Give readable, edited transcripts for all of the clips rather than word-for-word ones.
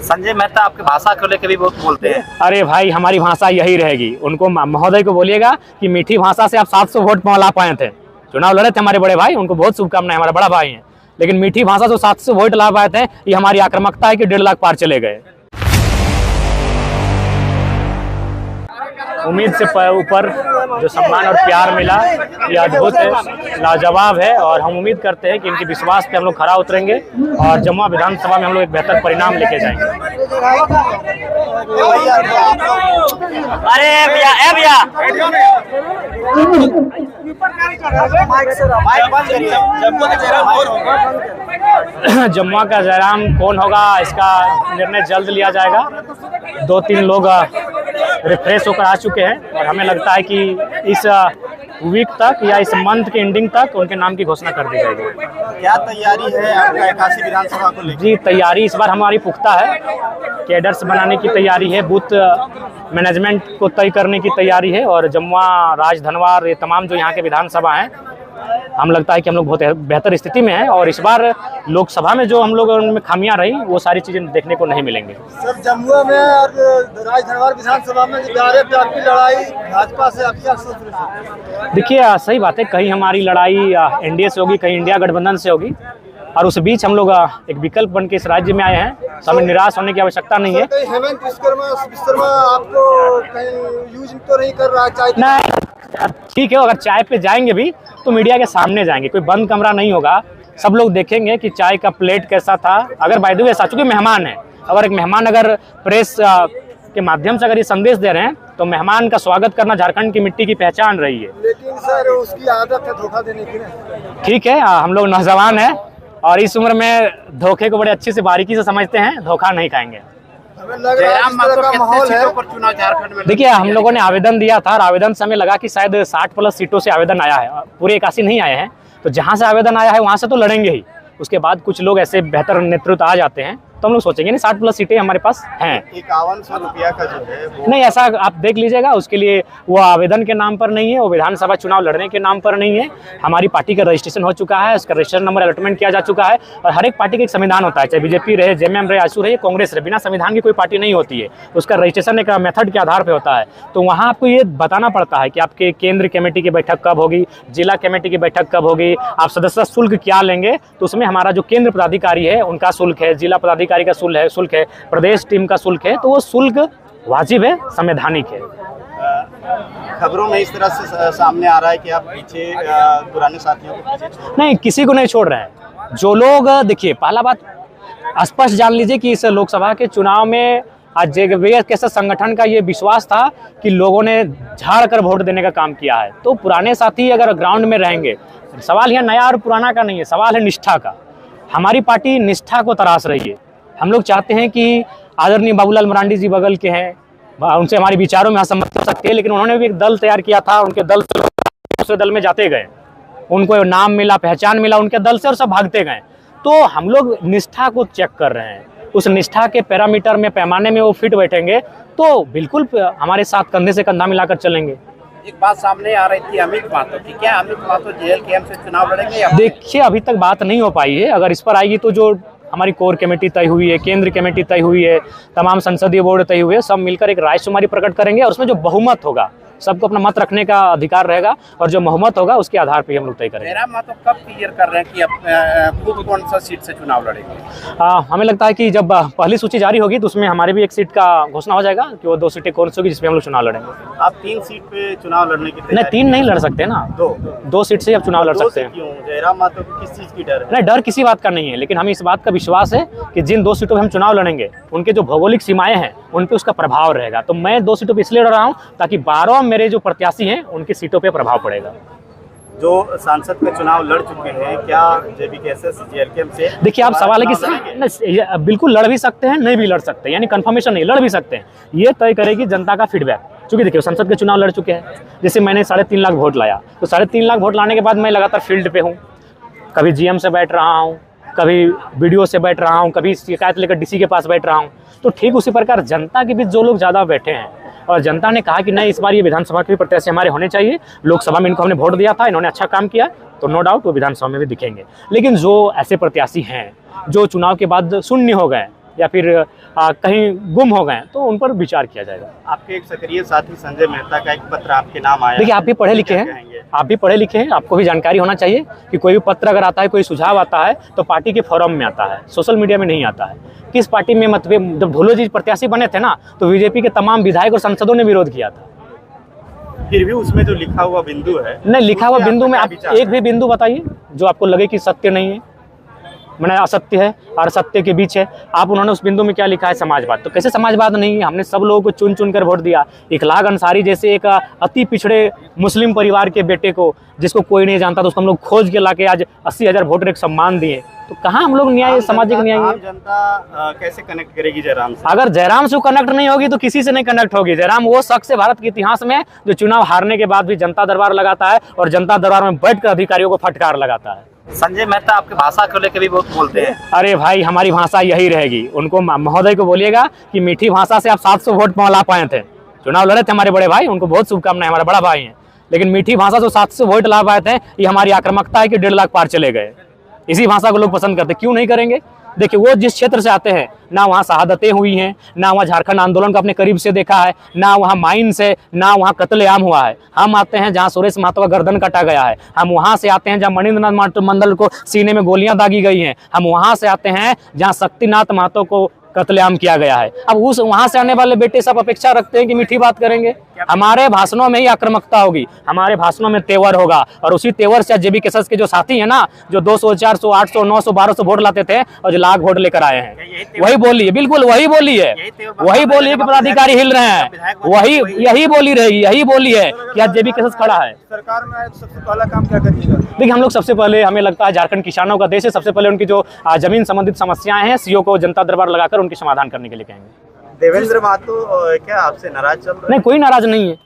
संजय मेहता आपकी भाषा को लेकर भी बहुत बोलते हैं। अरे भाई, हमारी भाषा यही रहेगी। उनको महोदय को बोलिएगा कि मीठी भाषा से आप 700 वोट ला पाए थे, चुनाव लड़े थे हमारे बड़े भाई, उनको बहुत शुभकामनाएं, हमारा बड़ा भाई हैं। लेकिन मीठी भाषा से 700 वोट ला पाए थे, ये हमारी आक्रामकता है कि 1.5 लाख पार चले गए। उम्मीद से ऊपर जो सम्मान और प्यार मिला ये अद्भुत है, लाजवाब है। और हम उम्मीद करते हैं कि इनके विश्वास पे हम लोग खरा उतरेंगे और जमुआ विधानसभा में हम लोग एक बेहतर परिणाम लेके जाएंगे। अरे भैया जमुआ का जयराम कौन होगा इसका निर्णय जल्द लिया जाएगा। 2-3 लोग रिफ्रेश होकर आ चुके हैं और हमें लगता है कि इस वीक तक या इस मंथ के एंडिंग तक उनके नाम की घोषणा कर दी जाएगी। क्या तैयारी है आपका 81 विधानसभा को लेकर? जी, तैयारी इस बार हमारी पुख्ता है। कैडर्स बनाने की तैयारी है, बूथ मैनेजमेंट को तय करने की तैयारी है और जमुआ, राजधनवार, ये तमाम जो यहाँ के विधानसभा हैं, हम लगता है कि हम लोग बहुत बेहतर स्थिति में हैं। और इस बार लोकसभा में जो हम लोग उनमें खामियां रही, वो सारी चीजें देखने को नहीं मिलेंगे। सर, जमुआ में और राजधनवार विधानसभा में डायरेक्ट आपकी लड़ाई भाजपा से आपकी सोच रही? देखिए, सही बात है, कहीं हमारी लड़ाई एनडीए से होगी, कहीं इंडिया गठबंधन से होगी, और उस बीच हम लोग एक विकल्प बन के इस राज्य में आए हैं, तो हमें निराश होने की आवश्यकता नहीं है। हेमंत विश्वकर्मा आपको कहीं यूज तो नहीं कर रहा? चाय ठीक है, अगर चाय पे जाएंगे भी तो मीडिया के सामने जाएंगे, कोई बंद कमरा नहीं होगा, सब लोग देखेंगे कि चाय का प्लेट कैसा था। अगर बाय द वे ऐसा, चूंकि मेहमान है, अगर एक मेहमान अगर प्रेस के माध्यम से अगर ये संदेश दे रहे हैं तो मेहमान का स्वागत करना झारखंड की मिट्टी की पहचान रही है। लेकिन सर, उसकी आदत है धोखा देने की। ठीक है, हम लोग नौजवान हैं और इस उम्र में धोखे को बड़े अच्छे से बारीकी से समझते हैं, धोखा नहीं खाएंगे। माहौल है पर चुनाव झारखंड में। देखिए, हम लोगों ने आवेदन दिया था और आवेदन से हमें लगा कि शायद 60+ सीटों से आवेदन आया है, पूरे 81 नहीं आए हैं, तो जहां से आवेदन आया है वहां से तो लड़ेंगे ही। उसके बाद कुछ लोग ऐसे बेहतर नेतृत्व आ जाते हैं तो हम लोग सोचेंगे नहीं, 60+ सीटें हमारे पास हैं। 5100 रुपया का जो है वो... नहीं, ऐसा आप देख लीजिएगा, उसके लिए वो आवेदन के नाम पर नहीं है, वो विधानसभा चुनाव लड़ने के नाम पर नहीं है। हमारी पार्टी का रजिस्ट्रेशन हो चुका है, उसका रजिस्ट्रेशन नंबर अलॉटमेंट किया जा चुका है और हर एक पार्टी का एक संविधान होता है, चाहे बीजेपी रहे, जेएमएम रहे, आजसू रहे, कांग्रेस रहे, बिना संविधान की कोई पार्टी नहीं होती है। उसका रजिस्ट्रेशन एक मेथड के आधार पर होता है, तो वहाँ आपको ये बताना पड़ता है कि आपके केंद्र कमेटी की बैठक कब होगी, जिला कमेटी की बैठक कब होगी, आप सदस्य शुल्क क्या लेंगे। तो उसमें हमारा जो केंद्र पदाधिकारी है उनका शुल्क है, जिला पदाधिकारी का शुल्क है, प्रदेश टीम का शुल्क है, तो वो शुल्क वाजिब है, संवैधानिक है। खबरों में इस तरह से सामने आ रहा है कि आप पीछे पुराने साथियों को पीछे नहीं, किसी को नहीं छोड़ रहे हैं। जो लोग, देखिए, पहला बात स्पष्ट जान लीजिए कि इस लोकसभा के चुनाव में आज जेवीएस कैसे संगठन का ये विश्वास था कि लोगों ने झाड़ कर वोट देने का काम किया है, तो पुराने साथी अगर ग्राउंड में रहेंगे, सवाल यहाँ नया और पुराना का नहीं है, सवाल है निष्ठा का। हमारी पार्टी निष्ठा को तराश रही है। हम लोग चाहते हैं कि आदरणीय बाबूलाल मरांडी जी बगल के हैं, उनसे हमारे विचारों में असहमत हो सकते हैं, लेकिन उन्होंने भी एक दल तैयार किया था, उनके दल से दूसरे दल में जाते गए, उनको नाम मिला, पहचान मिला उनके दल से और सब भागते गए। तो हम लोग निष्ठा को चेक कर रहे हैं, उस निष्ठा के पैरामीटर में, पैमाने में वो फिट बैठेंगे तो बिल्कुल हमारे साथ कंधे से कंधा मिलाकर चलेंगे। एक बात सामने आ रही थी अमित महतो की, क्या अमित महतो जेएलकेएम से चुनाव लड़ेंगे या? देखिए, अभी तक बात नहीं हो पाई है, अगर इस पर आएगी तो जो हमारी कोर कमेटी तय हुई है, केंद्र कमेटी तय हुई है, तमाम संसदीय बोर्ड तय हुए, सब मिलकर एक रायशुमारी प्रकट करेंगे और उसमें जो बहुमत होगा, सबको अपना मत रखने का अधिकार रहेगा और जो बहुमत होगा उसके आधार पर हम लोग तय करेंगे। जयराम महतो कब क्लियर कर रहे हैं कि खुद कौन सा सीट से चुनाव लड़ेंगे? हमें लगता है कि जब पहली सूची जारी होगी तो उसमें हमारे भी एक सीट का घोषणा हो जाएगा कि वो 2 सीटें कौन सी होगी जिसमें हम लोग चुनाव लड़ेंगे। आप 3 सीट पे चुनाव लड़ने की? नहीं, 3 नहीं लड़ सकते ना, 2 सीट से आप चुनाव लड़ सकते हैं। क्यों? जयराम महतो को किस चीज की डर है? नहीं, डर किसी बात का नहीं है, लेकिन हमें इस बात का विश्वास है कि जिन 2 सीटों पर हम चुनाव लड़ेंगे उनके जो भौगोलिक सीमाएं हैं उन पर उसका प्रभाव रहेगा। तो मैं 2 सीटों पर इसलिए लड़ रहा हूँ ताकि 12 मेरे जो प्रत्याशी हैं उनकी सीटों पे प्रभाव पड़ेगा। जो सांसद का चुनाव लड़ चुके हैं, क्या जेबीकेएसएस जेएलकेएम से? देखिए, आप सवाल है कि बिल्कुल लड़ भी सकते हैं, नहीं भी लड़ सकते, यानी कंफर्मेशन नहीं, लड़ भी सकते हैं, ये तय करेगी जनता का फीडबैक। क्योंकि देखिए, संसद के चुनाव लड़ चुके हैं, जैसे मैंने 3.5 लाख वोट लाया, तो 3.5 लाख वोट लाने के बाद मैं लगातार फील्ड पे हूँ, कभी जीएम से बैठ रहा हूँ, कभी बीडीओ से बैठ रहा हूँ, कभी शिकायत लेकर डीसी के पास बैठ रहा हूँ। तो ठीक उसी प्रकार जनता के बीच जो लोग ज़्यादा बैठे हैं और जनता ने कहा कि नहीं, इस बार ये विधानसभा के प्रत्याशी हमारे होने चाहिए, लोकसभा में इनको हमने वोट दिया था, इन्होंने अच्छा काम किया, तो नो डाउट वो विधानसभा में भी दिखेंगे। लेकिन जो ऐसे प्रत्याशी हैं जो चुनाव के बाद शून्य हो गए या फिर कहीं गुम हो गए हैं, तो उन पर विचार किया जाएगा। आपके एक सक्रिय साथी संजय मेहता का एक पत्र आपके नाम आया। देखिए, आप भी पढ़े लिखे हैं, आप भी पढ़े लिखे हैं, आपको भी जानकारी होना चाहिए कि कोई भी पत्र अगर आता है, कोई सुझाव आता है तो पार्टी के फोरम में आता है, सोशल मीडिया में नहीं आता है। किस पार्टी में मतभेद, जब ढोलो जी प्रत्याशी बने थे ना, तो बीजेपी के तमाम विधायक और सांसदों ने विरोध किया था। फिर भी उसमें जो लिखा हुआ बिंदु है, नहीं, लिखा हुआ बिंदु में आप एक भी बिंदु बताइए जो आपको लगे कि सत्य नहीं है, मैंने असत्य है और सत्य के बीच है। आप उन्होंने उस बिंदु में क्या लिखा है, समाजवाद। तो कैसे समाजवाद नहीं है? हमने सब लोगों को चुन चुन कर वोट दिया। इखलाक अंसारी जैसे एक अति पिछड़े मुस्लिम परिवार के बेटे को, जिसको कोई नहीं जानता, तो उसको हम लोग खोज के लाके आज 80,000 वोटर एक सम्मान दिए। तो कहाँ हम लोग न्याय, सामाजिक न्याय है? आम जनता कैसे कनेक्ट करेगी जयराम से? अगर जयराम से कनेक्ट नहीं होगी तो किसी से नहीं कनेक्ट होगी। जयराम वो शख्स है भारत के इतिहास में जो चुनाव हारने के बाद भी जनता दरबार लगाता है और जनता दरबार में बैठकर अधिकारियों को फटकार लगाता है। संजय मेहता आपकी भाषा को लेकर भी बहुत बोलते हैं। अरे भाई, हमारी भाषा यही रहेगी। उनको, महोदय को बोलिएगा कि मीठी भाषा से आप 700 वोट ला पाए थे, चुनाव लड़े थे हमारे बड़े भाई, उनको बहुत शुभकामनाएं, हमारा बड़ा भाई हैं। लेकिन मीठी भाषा से 700 वोट ला पाए थे, ये हमारी आक्रामकता है कि 1.5 लाख पार चले गए। इसी भाषा को लोग पसंद करते, क्यों नहीं करेंगे? देखिए, वो जिस क्षेत्र से आते हैं, ना वहाँ शहादतें हुई हैं, ना वहाँ झारखंड आंदोलन को अपने करीब से देखा है, ना वहाँ माइंस है, ना वहाँ कत्लेआम हुआ है। हम आते हैं जहाँ सुरेश महतो का गर्दन कटा गया है। हम वहाँ से आते हैं जहाँ मणिंद्रनाथ मंडल को सीने में गोलियां दागी गई हैं। हम वहाँ से आते हैं जहाँ शक्तिनाथ महतो को कत्लेआम किया गया है। अब उस वहाँ से आने वाले बेटे सब अपेक्षा रखते हैं कि मीठी बात करेंगे। हमारे भाषणों में ही आक्रामकता होगी, हमारे भाषणों में तेवर होगा, और उसी तेवर से जेबी केसस के जो साथी हैं ना, जो 200, 400, 800, 900, 1200 वोट लाते थे और जो लाख वोट लेकर आए हैं, वही बोली है, बिल्कुल वही बोली है, वही बोली है कि पदाधिकारी हिल रहे हैं, वही यही बोली रहेगी, यही बोली है कि आज जेबी केसस खड़ा है। सरकार में आए तो सबसे पहला काम क्या करिएगा? देखिए, हम लोग सबसे पहले, हमें लगता है झारखंड किसानों का देश है, सबसे पहले उनकी जो जमीन संबंधित समस्याएं हैं, सीओ को जनता दरबार लगाकर उनकी समाधान करने के लिए कहेंगे। देवेंद्र महतो क्या आपसे नाराज चल रहे हैं? नहीं, कोई नाराज नहीं है,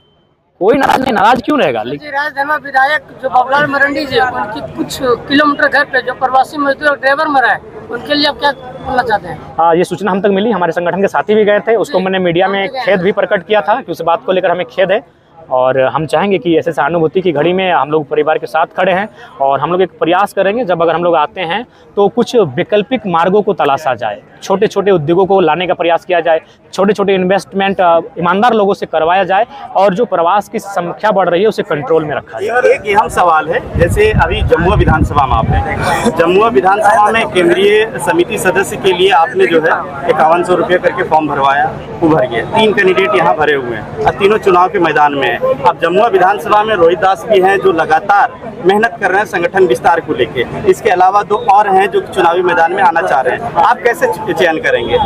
कोई नाराज नहीं, नाराज क्यों रहेगा? राजधर्मा विधायक जो बाबूलाल मरंडी जी, उनकी कुछ किलोमीटर घर पे जो प्रवासी मजदूर और ड्राइवर मरा है, उनके लिए आप क्या बोलना चाहते हैं? हाँ, ये सूचना हम तक मिली, हमारे संगठन के साथी भी गए थे, उसको मैंने मीडिया में खेद भी प्रकट किया था कि उस बात को लेकर हमें खेद है, और हम चाहेंगे कि ऐसे सहानुभूति की घड़ी में हम लोग परिवार के साथ खड़े हैं, और हम लोग एक प्रयास करेंगे, जब अगर हम लोग आते हैं तो कुछ वैकल्पिक मार्गों को तलाशा जाए, छोटे छोटे उद्योगों को लाने का प्रयास किया जाए, छोटे छोटे इन्वेस्टमेंट ईमानदार लोगों से करवाया जाए, और जो प्रवास की संख्या बढ़ रही है उसे कंट्रोल में रखा जाए। एक अहम सवाल है, जैसे अभी जमुआ विधानसभा में आपने, जमुआ विधानसभा में केंद्रीय समिति सदस्य के लिए आपने जो है 5100 रुपये करके फॉर्म भरवाया, वो भर गया। 3 कैंडिडेट यहाँ भरे हुए हैं और तीनों चुनाव के मैदान में हैं। अब जमुआ विधानसभा में रोहित दास भी हैं जो लगातार मेहनत कर रहे हैं संगठन विस्तार को लेके। इसके अलावा 2 और हैं जो चुनावी मैदान में आना चाह रहे हैं। आप कैसे चयन करेंगे?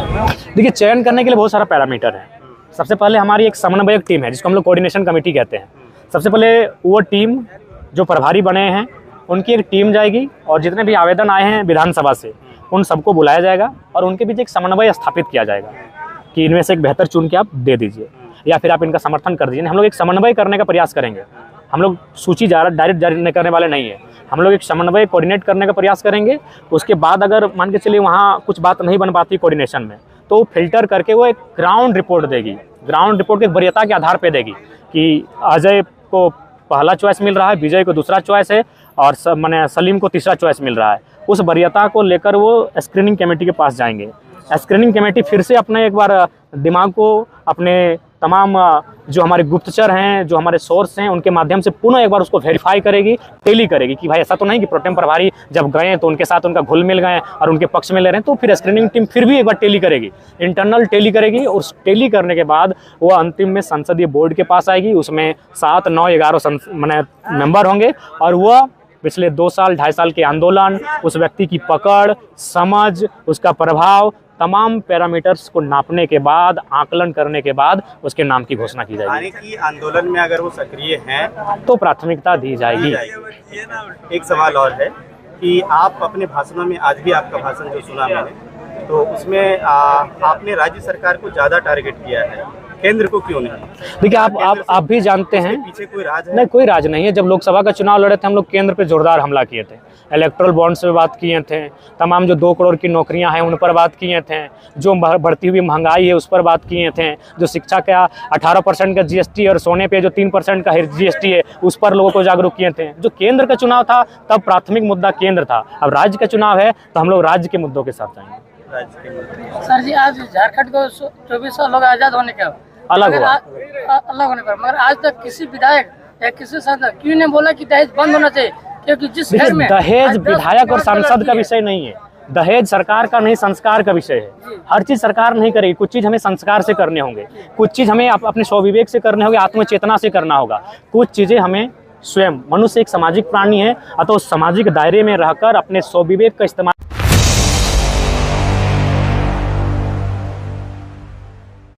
देखिए, चयन करने के लिए बहुत सारा पैरामीटर है। सबसे पहले हमारी एक समन्वयक टीम है जिसको हम लोग कोऑर्डिनेशन कमेटी कहते हैं। सबसे पहले वो टीम जो प्रभारी बने हैं उनकी एक टीम जाएगी, और जितने भी आवेदन आए हैं विधानसभा से उन सबको बुलाया जाएगा और उनके बीच एक समन्वय स्थापित किया जाएगा कि इनमें से एक बेहतर चुन के आप दे दीजिए या फिर आप इनका समर्थन कर दीजिए। हम लोग एक समन्वय करने का प्रयास करेंगे। हम लोग सूची डायरेक्ट जारी करने वाले नहीं है, हम लोग एक समन्वय कोऑर्डिनेट करने का प्रयास करेंगे। उसके बाद अगर मान के चलिए वहाँ कुछ बात नहीं बन पाती कोऑर्डिनेशन में, तो फिल्टर करके वो एक ग्राउंड रिपोर्ट देगी। ग्राउंड रिपोर्ट की वरीयता के आधार पर देगी कि अजय को पहला चॉइस मिल रहा है, विजय को दूसरा चॉइस है, और मैंने सलीम को तीसरा चॉइस मिल रहा है। उस वरीयता को लेकर वो स्क्रीनिंग कमेटी के पास जाएंगे। स्क्रीनिंग कमेटी फिर से अपने एक बार दिमाग को, अपने तमाम जो हमारे गुप्तचर हैं, जो हमारे सोर्स हैं, उनके माध्यम से पुनः एक बार उसको वेरीफाई करेगी, टेली करेगी कि भाई ऐसा तो नहीं कि प्रोटेम प्रभारी जब गए तो उनके साथ उनका घुल मिल गए और उनके पक्ष में ले रहे हैं। तो फिर स्क्रीनिंग टीम फिर भी एक बार टेली करेगी, इंटरनल टेली करेगी, और उस टेली करने के बाद वो अंतिम में संसदीय बोर्ड के पास आएगी। उसमें 7, 9, 11 मेंबर होंगे, और वह पिछले 2 साल 2.5 साल के आंदोलन, उस व्यक्ति की पकड़, समझ, उसका प्रभाव, तमाम पैरामीटर्स को नापने के बाद, आकलन करने के बाद उसके नाम की घोषणा की जाएगी। यानी कि आंदोलन में अगर वो सक्रिय हैं तो प्राथमिकता दी जाएगी। एक सवाल और है कि आप अपने भाषणों में, आज भी आपका भाषण जो सुना मैंने, तो उसमें आपने राज्य सरकार को ज़्यादा टारगेट किया है, केंद्र को क्यों नहीं? देखिए, आप भी जानते हैं, पीछे कोई राज है? नहीं, कोई राज नहीं है। जब लोकसभा का चुनाव लड़े थे हम लोग केंद्र पे जोरदार हमला किए थे, इलेक्ट्रल बॉन्ड्स पे बात किए थे, तमाम जो 2 करोड़ की नौकरियां हैं उन पर बात किए थे, जो बढ़ती हुई महंगाई है उस पर बात किए थे, जो शिक्षा का 18% का जीएसटी और सोने पे जो 3% का जीएसटी है उस पर लोगों को जागरूक किए थे। जो केंद्र का चुनाव था तब प्राथमिक मुद्दा केंद्र था। अब राज्य का चुनाव है तो हम लोग राज्य के मुद्दों के साथ जाएंगे। राज्य के मंत्री? सर जी आज झारखंड को 24 साल लोग आजाद होने का अलग हुआ। अलग होने पर, मगर आज तक किसी विधायक या किसी सांसद क्यों नहीं बोला कि दहेज बंद होना चाहिए? क्योंकि जिस घर में दहेज आज 10 विधायक और करोड़ सांसद का लड़की विषय नहीं है। दहेज सरकार का नहीं, संस्कार का विषय है। हर चीज सरकार नहीं करेगी, कुछ चीज हमें संस्कार से करने होंगे, कुछ चीज हमें अपने स्वविवेक से करने होंगे, आत्मचेतना से करना होगा। कुछ चीजें हमें स्वयं, मनुष्य एक सामाजिक प्राणी है, अतः उस सामाजिक दायरे में रहकर अपने स्वविवेक का इस्तेमाल